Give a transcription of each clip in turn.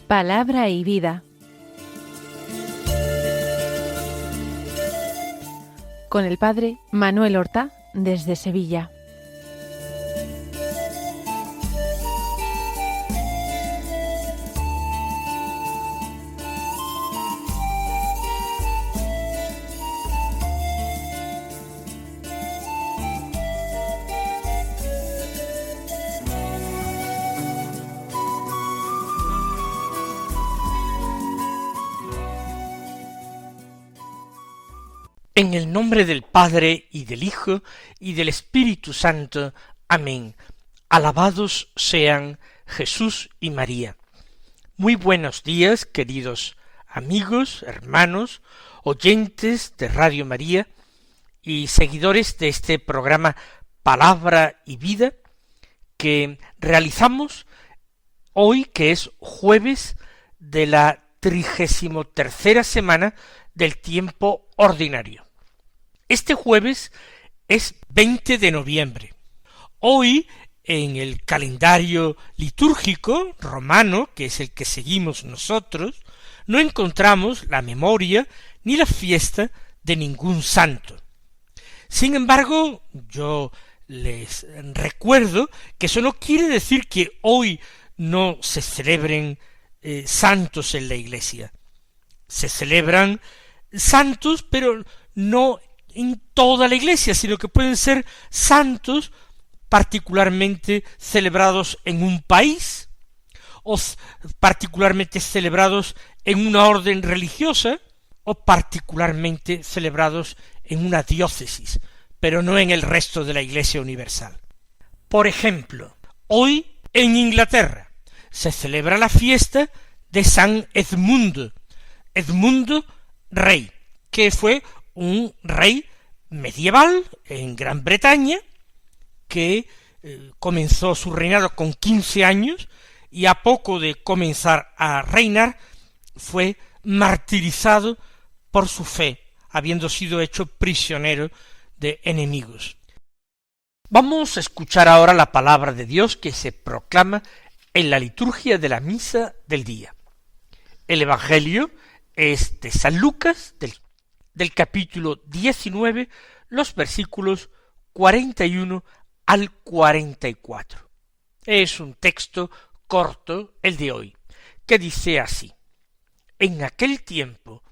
Palabra y vida. Con el padre Manuel Horta, desde Sevilla. En el nombre del Padre, y del Hijo, y del Espíritu Santo. Amén. Alabados sean Jesús y María. Muy buenos días, queridos amigos, hermanos, oyentes de Radio María y seguidores de este programa Palabra y Vida que realizamos hoy, que es jueves de la 33ª semana del tiempo ordinario. Este jueves es 20 de noviembre. Hoy, en el calendario litúrgico romano, que es el que seguimos nosotros, no encontramos la memoria ni la fiesta de ningún santo. Sin embargo, yo les recuerdo que eso no quiere decir que hoy no se celebren santos en la Iglesia. Se celebran santos, pero no en toda la Iglesia, sino que pueden ser santos particularmente celebrados en un país, o particularmente celebrados en una orden religiosa, o particularmente celebrados en una diócesis, pero no en el resto de la Iglesia universal. Por ejemplo, hoy en Inglaterra se celebra la fiesta de San Edmundo rey, que fue un rey medieval en Gran Bretaña, que comenzó su reinado con 15 años, y a poco de comenzar a reinar fue martirizado por su fe, habiendo sido hecho prisionero de enemigos. Vamos a escuchar ahora la palabra de Dios que se proclama en la liturgia de la misa del día. El Evangelio es de San Lucas, del capítulo 19, los versículos 41 al 44. Es un texto corto, el de hoy, que dice así: En aquel tiempo,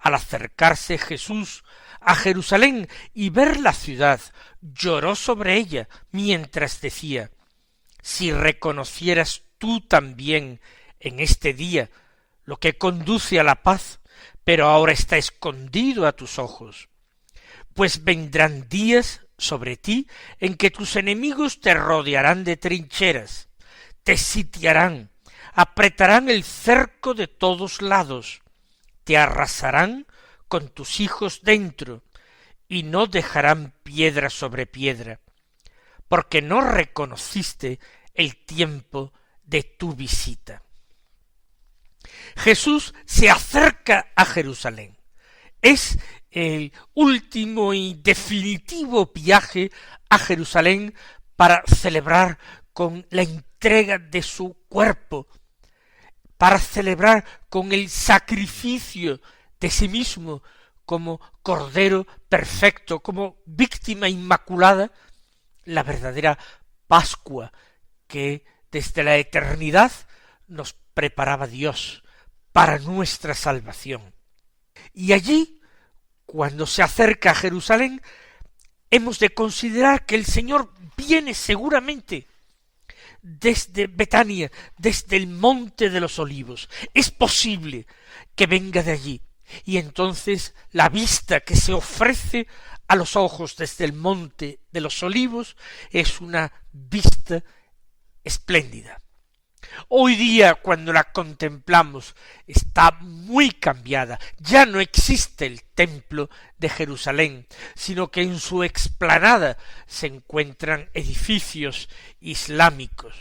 al acercarse Jesús a Jerusalén y ver la ciudad, lloró sobre ella, mientras decía: Si reconocieras tú también en este día lo que conduce a la paz, pero ahora está escondido a tus ojos. Pues vendrán días sobre ti en que tus enemigos te rodearán de trincheras, te sitiarán, apretarán el cerco de todos lados, te arrasarán con tus hijos dentro, y no dejarán piedra sobre piedra, porque no reconociste el tiempo de tu visita. Jesús se acerca a Jerusalén. Es el último y definitivo viaje a Jerusalén para celebrar con la entrega de su cuerpo, para celebrar con el sacrificio de sí mismo como Cordero perfecto, como víctima inmaculada, la verdadera Pascua que desde la eternidad nos preparaba Dios para nuestra salvación. Y allí, cuando se acerca a Jerusalén, hemos de considerar que el Señor viene seguramente desde Betania, desde el Monte de los Olivos. Es posible que venga de allí, y entonces la vista que se ofrece a los ojos desde el Monte de los Olivos es una vista espléndida. Hoy día, cuando la contemplamos, está muy cambiada. Ya no existe el templo de Jerusalén, sino que en su explanada se encuentran edificios islámicos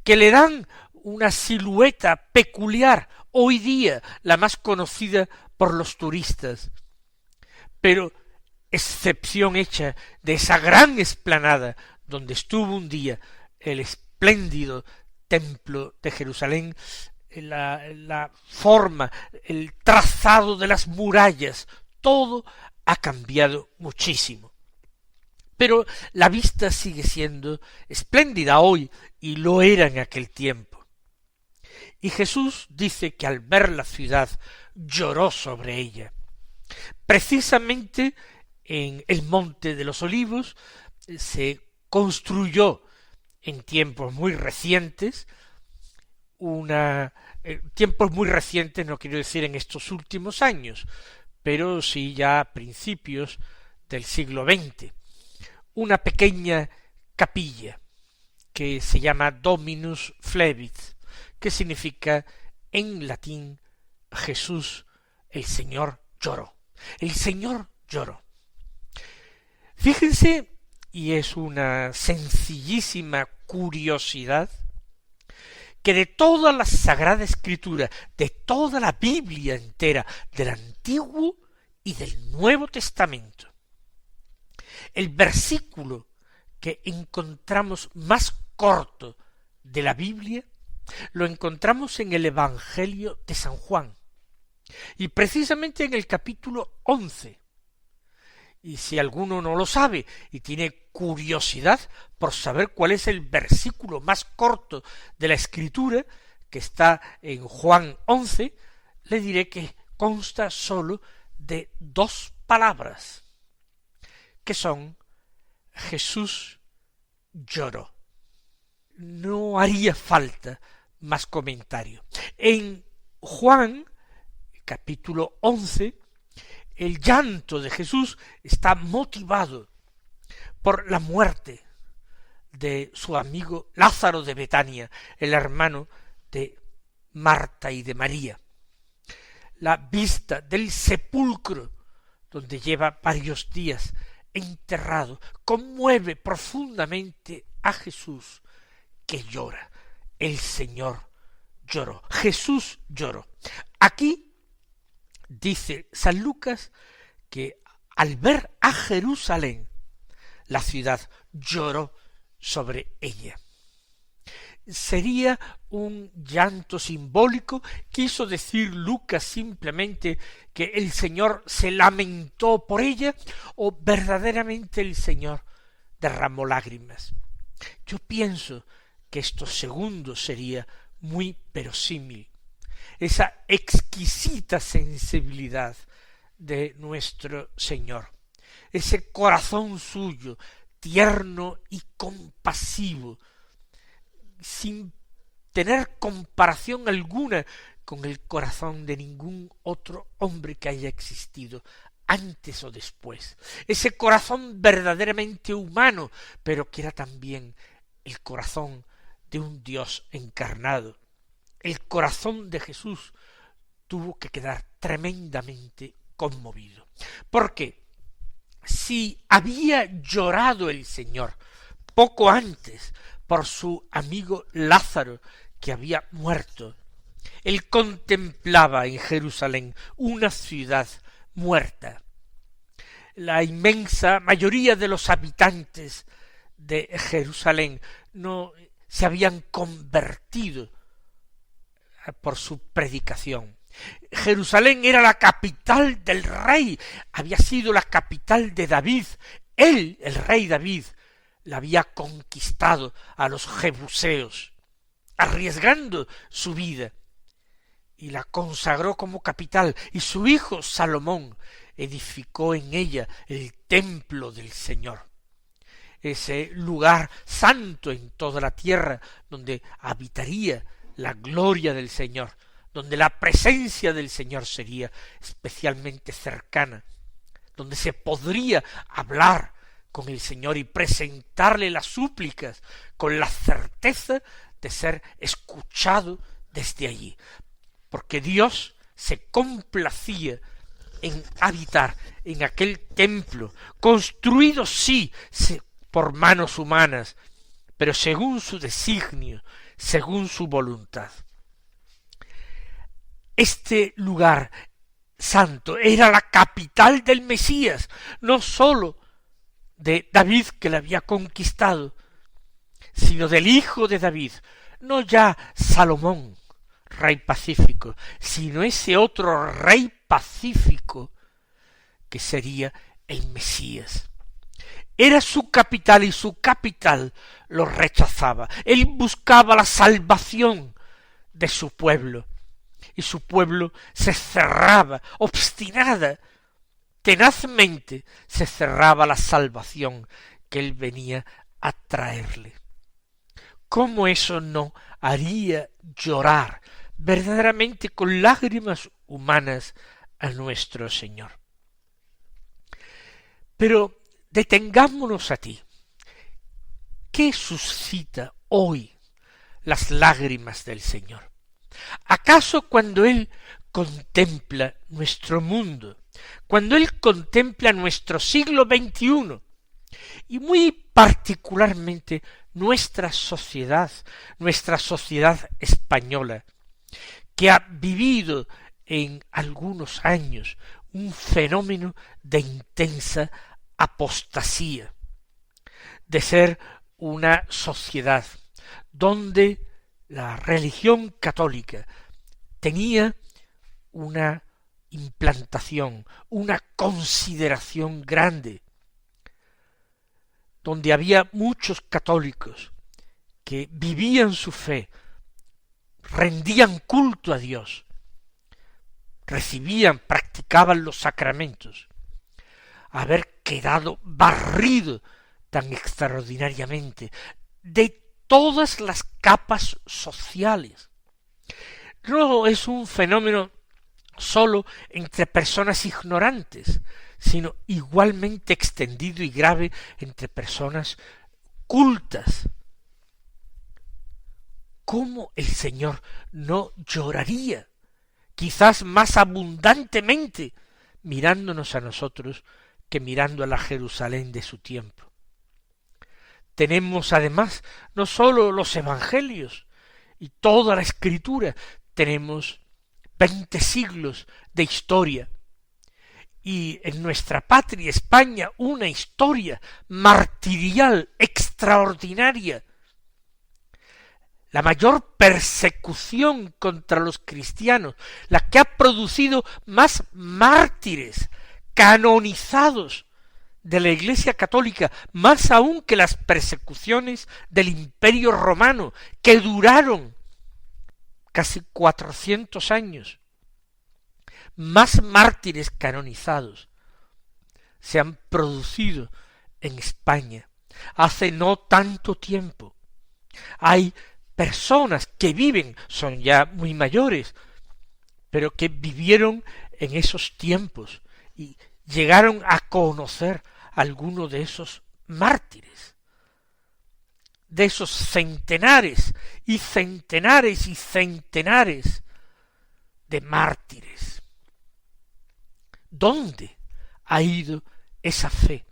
que le dan una silueta peculiar, hoy día la más conocida por los turistas. Pero excepción hecha de esa gran explanada donde estuvo un día el espléndido templo de Jerusalén, la forma, el trazado de las murallas, todo ha cambiado muchísimo. Pero la vista sigue siendo espléndida hoy y lo era en aquel tiempo. Y Jesús dice que al ver la ciudad lloró sobre ella. Precisamente en el Monte de los Olivos se construyó en tiempos muy recientes tiempos muy recientes, no quiero decir en estos últimos años, pero sí ya a principios del siglo XX, una pequeña capilla que se llama Dominus Flevit, que significa en latín Jesús, el Señor lloró. El Señor lloró. Fíjense, y es una sencillísima curiosidad, que de toda la Sagrada Escritura, de toda la Biblia entera, del Antiguo y del Nuevo Testamento, el versículo que encontramos más corto de la Biblia lo encontramos en el Evangelio de San Juan, y precisamente en el capítulo 11. Y si alguno no lo sabe y tiene curiosidad por saber cuál es el versículo más corto de la Escritura, que está en Juan 11, le diré que consta sólo de 2 palabras, que son Jesús lloró. No haría falta más comentario. En Juan, capítulo 11, el llanto de Jesús está motivado por la muerte de su amigo Lázaro de Betania, el hermano de Marta y de María. La vista del sepulcro, donde lleva varios días enterrado, conmueve profundamente a Jesús, que llora. El Señor lloró. Jesús lloró. Aquí dice San Lucas que al ver a Jerusalén, la ciudad lloró sobre ella. ¿Sería un llanto simbólico? ¿Quiso decir Lucas simplemente que el Señor se lamentó por ella? ¿O verdaderamente el Señor derramó lágrimas? Yo pienso que esto segundo sería muy verosímil. Esa exquisita sensibilidad de nuestro Señor, ese corazón suyo, tierno y compasivo, sin tener comparación alguna con el corazón de ningún otro hombre que haya existido antes o después. Ese corazón verdaderamente humano, pero que era también el corazón de un Dios encarnado. El corazón de Jesús tuvo que quedar tremendamente conmovido. Porque si había llorado el Señor poco antes por su amigo Lázaro, que había muerto, él contemplaba en Jerusalén una ciudad muerta. La inmensa mayoría de los habitantes de Jerusalén no se habían convertido por su predicación. Jerusalén era la capital del rey, había sido la capital de David. Él, el rey David, la había conquistado a los jebuseos, arriesgando su vida, y la consagró como capital, y su hijo Salomón edificó en ella el templo del Señor, ese lugar santo en toda la tierra, donde habitaría la gloria del Señor, donde la presencia del Señor sería especialmente cercana, donde se podría hablar con el Señor y presentarle las súplicas con la certeza de ser escuchado desde allí, porque Dios se complacía en habitar en aquel templo, construido sí por manos humanas, pero según su designio, según su voluntad. Este lugar santo era la capital del Mesías, no sólo de David, que la había conquistado, sino del hijo de David, no ya Salomón, rey pacífico, sino ese otro rey pacífico que sería el Mesías. Era su capital y su capital lo rechazaba. Él buscaba la salvación de su pueblo y su pueblo se cerraba, obstinada, tenazmente se cerraba la salvación que él venía a traerle. ¿Cómo eso no haría llorar verdaderamente con lágrimas humanas a nuestro Señor? Pero detengámonos aquí. ¿Qué suscita hoy las lágrimas del Señor? ¿Acaso cuando Él contempla nuestro mundo, cuando Él contempla nuestro siglo XXI, y muy particularmente nuestra sociedad española, que ha vivido en algunos años un fenómeno de intensa apostasía, de ser una sociedad donde la religión católica tenía una implantación, una consideración grande, donde había muchos católicos que vivían su fe, rendían culto a Dios, practicaban los sacramentos, haber quedado barrido tan extraordinariamente de todas las capas sociales. No es un fenómeno sólo entre personas ignorantes, sino igualmente extendido y grave entre personas cultas. ¿Cómo el Señor no lloraría, quizás más abundantemente, mirándonos a nosotros que mirando a la Jerusalén de su tiempo? Tenemos además no sólo los evangelios y toda la escritura, tenemos 20 siglos de historia, y en nuestra patria España una historia martirial extraordinaria, la mayor persecución contra los cristianos, la que ha producido más mártires canonizados de la Iglesia católica, más aún que las persecuciones del Imperio Romano, que duraron casi 400 años. Más mártires canonizados se han producido en España hace no tanto tiempo. Hay personas que viven, son ya muy mayores, pero que vivieron en esos tiempos y llegaron a conocer a alguno de esos mártires, de esos centenares y centenares y centenares de mártires. ¿Dónde ha ido esa fe?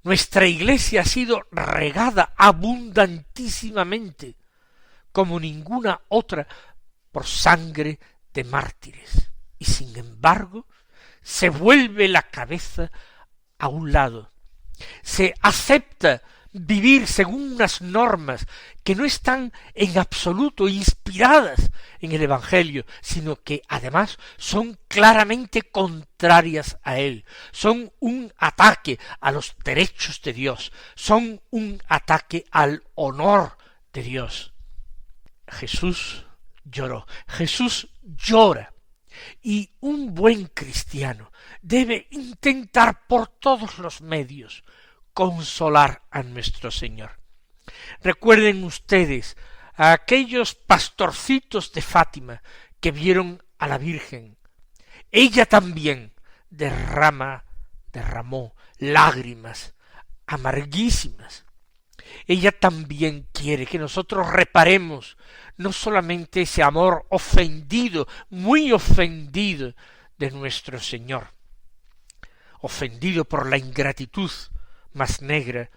Nuestra Iglesia ha sido regada abundantísimamente, como ninguna otra, por sangre de mártires. Y sin embargo, se vuelve la cabeza a un lado. Se acepta vivir según unas normas que no están en absoluto inspiradas en el Evangelio, sino que además son claramente contrarias a él, son un ataque a los derechos de Dios, son un ataque al honor de Dios. Jesús lloró, Jesús llora, y un buen cristiano debe intentar por todos los medios consolar a nuestro Señor. Recuerden ustedes a aquellos pastorcitos de Fátima que vieron a la Virgen. Ella también derramó lágrimas amarguísimas. Ella también quiere que nosotros reparemos no solamente ese amor ofendido, muy ofendido de nuestro Señor, ofendido por la ingratitud más negra,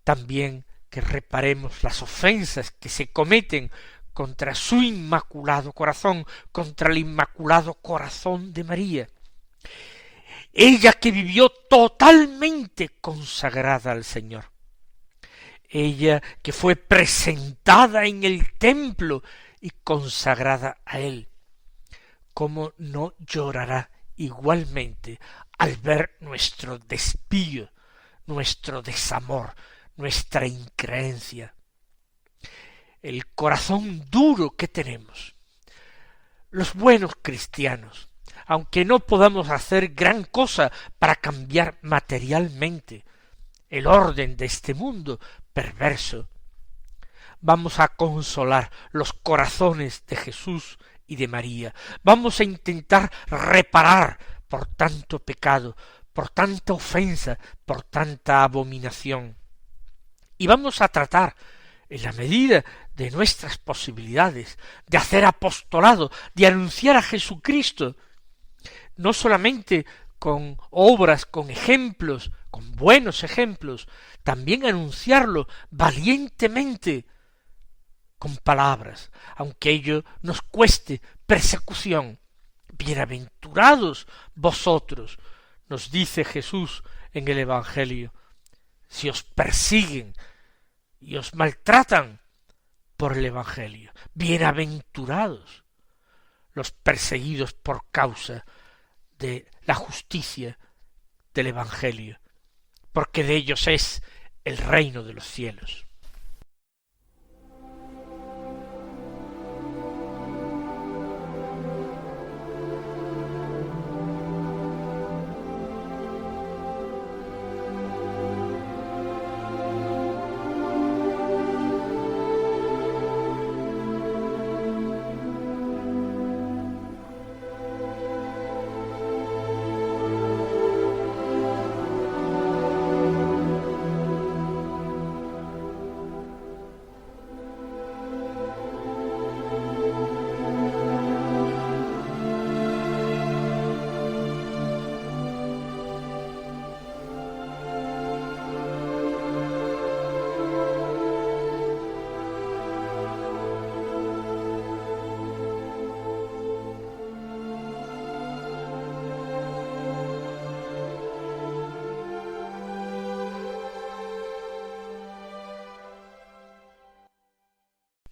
también que reparemos las ofensas que se cometen contra su inmaculado corazón, contra el inmaculado corazón de María. Ella que vivió totalmente consagrada al Señor. Ella que fue presentada en el templo y consagrada a Él, ¿cómo no llorará igualmente al ver nuestro desvío, nuestro desamor, nuestra increencia? El corazón duro que tenemos. Los buenos cristianos, aunque no podamos hacer gran cosa para cambiar materialmente el orden de este mundo perverso, vamos a consolar los corazones de Jesús y de María. Vamos a intentar reparar por tanto pecado, por tanta ofensa, por tanta abominación. Y vamos a tratar, en la medida de nuestras posibilidades, de hacer apostolado, de anunciar a Jesucristo, no solamente con obras, con ejemplos, con buenos ejemplos, también anunciarlo valientemente, con palabras, aunque ello nos cueste persecución. Bienaventurados vosotros, nos dice Jesús en el Evangelio, si os persiguen y os maltratan por el Evangelio. Bienaventurados los perseguidos por causa de la justicia del Evangelio, porque de ellos es el reino de los cielos.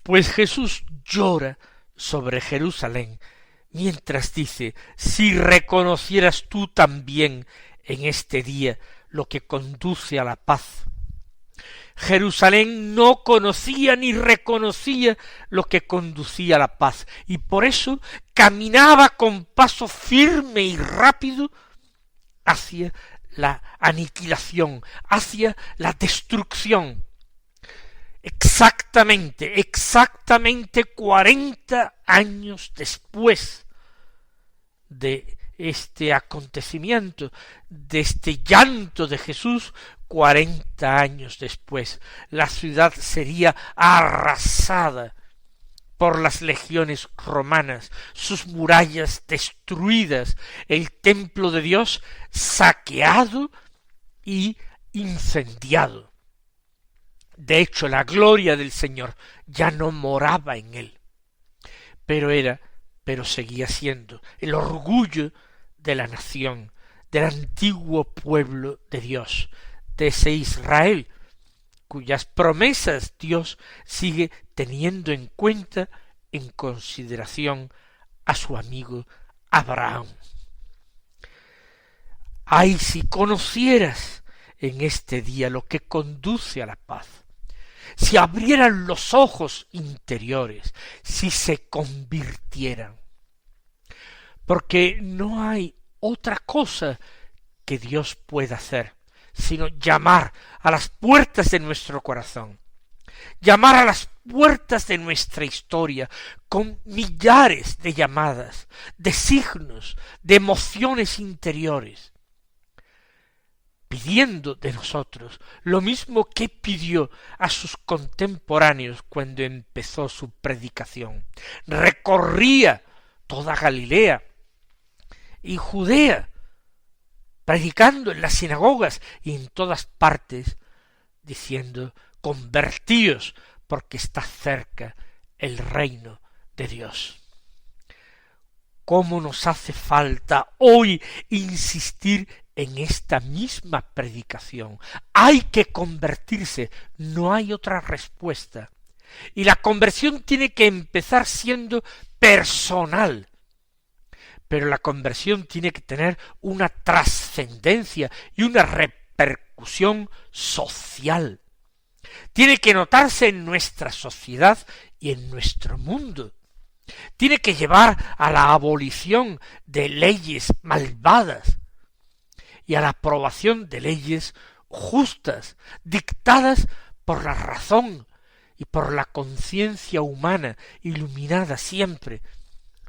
Pues Jesús llora sobre Jerusalén, mientras dice, si reconocieras tú también en este día lo que conduce a la paz. Jerusalén no conocía ni reconocía lo que conducía a la paz, y por eso caminaba con paso firme y rápido hacia la aniquilación, hacia la destrucción. Exactamente 40 años después de este acontecimiento, de este llanto de Jesús, 40 años después, la ciudad sería arrasada por las legiones romanas, sus murallas destruidas, el templo de Dios saqueado y incendiado. De hecho, la gloria del Señor ya no moraba en él, pero seguía siendo el orgullo de la nación, del antiguo pueblo de Dios, de ese Israel, cuyas promesas Dios sigue teniendo en cuenta, en consideración a su amigo Abraham. ¡Ay, si conocieras en este día lo que conduce a la paz! Si abrieran los ojos interiores, si se convirtieran. Porque no hay otra cosa que Dios pueda hacer, sino llamar a las puertas de nuestro corazón, llamar a las puertas de nuestra historia, con millares de llamadas, de signos, de emociones interiores, pidiendo de nosotros lo mismo que pidió a sus contemporáneos cuando empezó su predicación. Recorría toda Galilea y Judea, predicando en las sinagogas y en todas partes, diciendo, convertíos, porque está cerca el reino de Dios. ¿Cómo nos hace falta hoy insistir en esta misma predicación? Hay que convertirse, no hay otra respuesta. Y la conversión tiene que empezar siendo personal. Pero la conversión tiene que tener una trascendencia y una repercusión social. Tiene que notarse en nuestra sociedad y en nuestro mundo. Tiene que llevar a la abolición de leyes malvadas y a la aprobación de leyes justas, dictadas por la razón y por la conciencia humana, iluminada siempre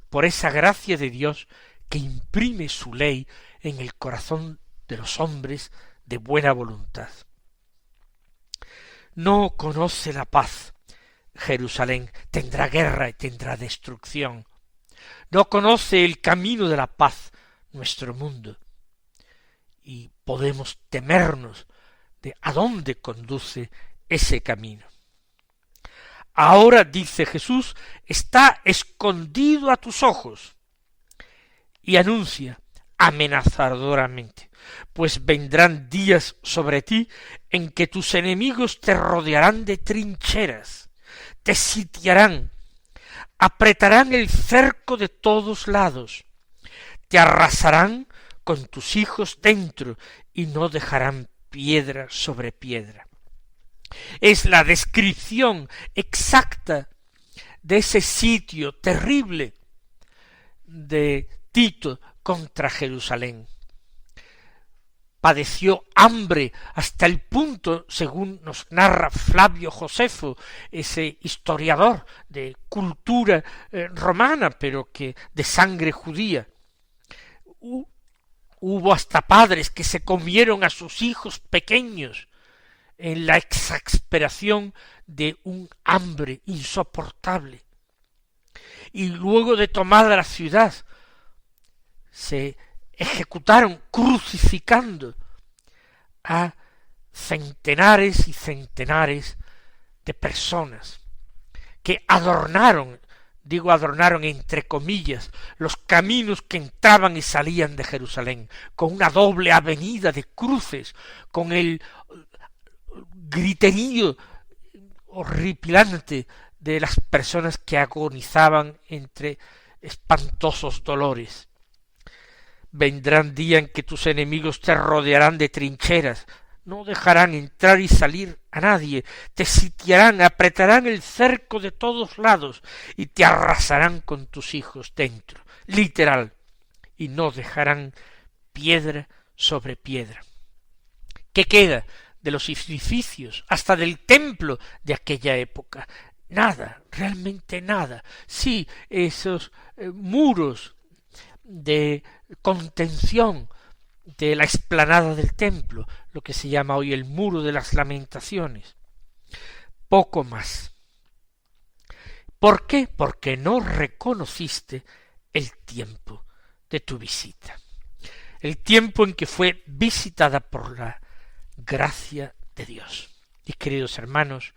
por esa gracia de Dios que imprime su ley en el corazón de los hombres de buena voluntad. No conoce la paz Jerusalén, tendrá guerra y tendrá destrucción. No conoce el camino de la paz nuestro mundo, y podemos temernos de a dónde conduce ese camino. Ahora, dice Jesús, está escondido a tus ojos, y anuncia amenazadoramente, pues vendrán días sobre ti en que tus enemigos te rodearán de trincheras, te sitiarán, apretarán el cerco de todos lados, te arrasarán con tus hijos dentro y no dejarán piedra sobre piedra. Es la descripción exacta de ese sitio terrible de Tito contra Jerusalén. Padeció hambre hasta el punto, según nos narra Flavio Josefo, ese historiador de cultura romana, pero que de sangre judía. Hubo hasta padres que se comieron a sus hijos pequeños en la exasperación de un hambre insoportable. Y luego de tomada la ciudad, se ejecutaron crucificando a centenares y centenares de personas que adornaron, digo adornaron entre comillas, los caminos que entraban y salían de Jerusalén, con una doble avenida de cruces, con el griterío horripilante de las personas que agonizaban entre espantosos dolores. Vendrán días en que tus enemigos te rodearán de trincheras, no dejarán entrar y salir a nadie, te sitiarán, apretarán el cerco de todos lados y te arrasarán con tus hijos dentro, literal, y no dejarán piedra sobre piedra. ¿Qué queda de los edificios, hasta del templo de aquella época? Nada, realmente nada. Sí, esos muros de contención de la explanada del templo, lo que se llama hoy el muro de las lamentaciones. Poco más. ¿Por qué? Porque no reconociste el tiempo de tu visita. El tiempo en que fue visitada por la gracia de Dios. Y queridos hermanos,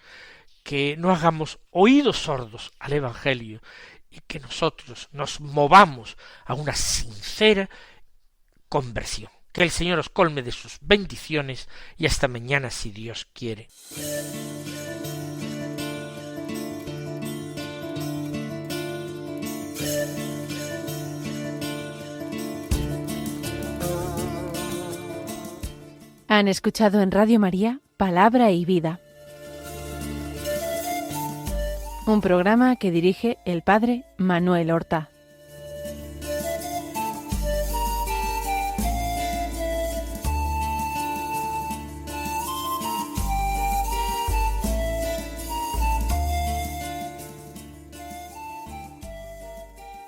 que no hagamos oídos sordos al Evangelio y que nosotros nos movamos a una sincera conversión. Que el Señor os colme de sus bendiciones y hasta mañana si Dios quiere. Han escuchado en Radio María Palabra y Vida, un programa que dirige el Padre Manuel Horta.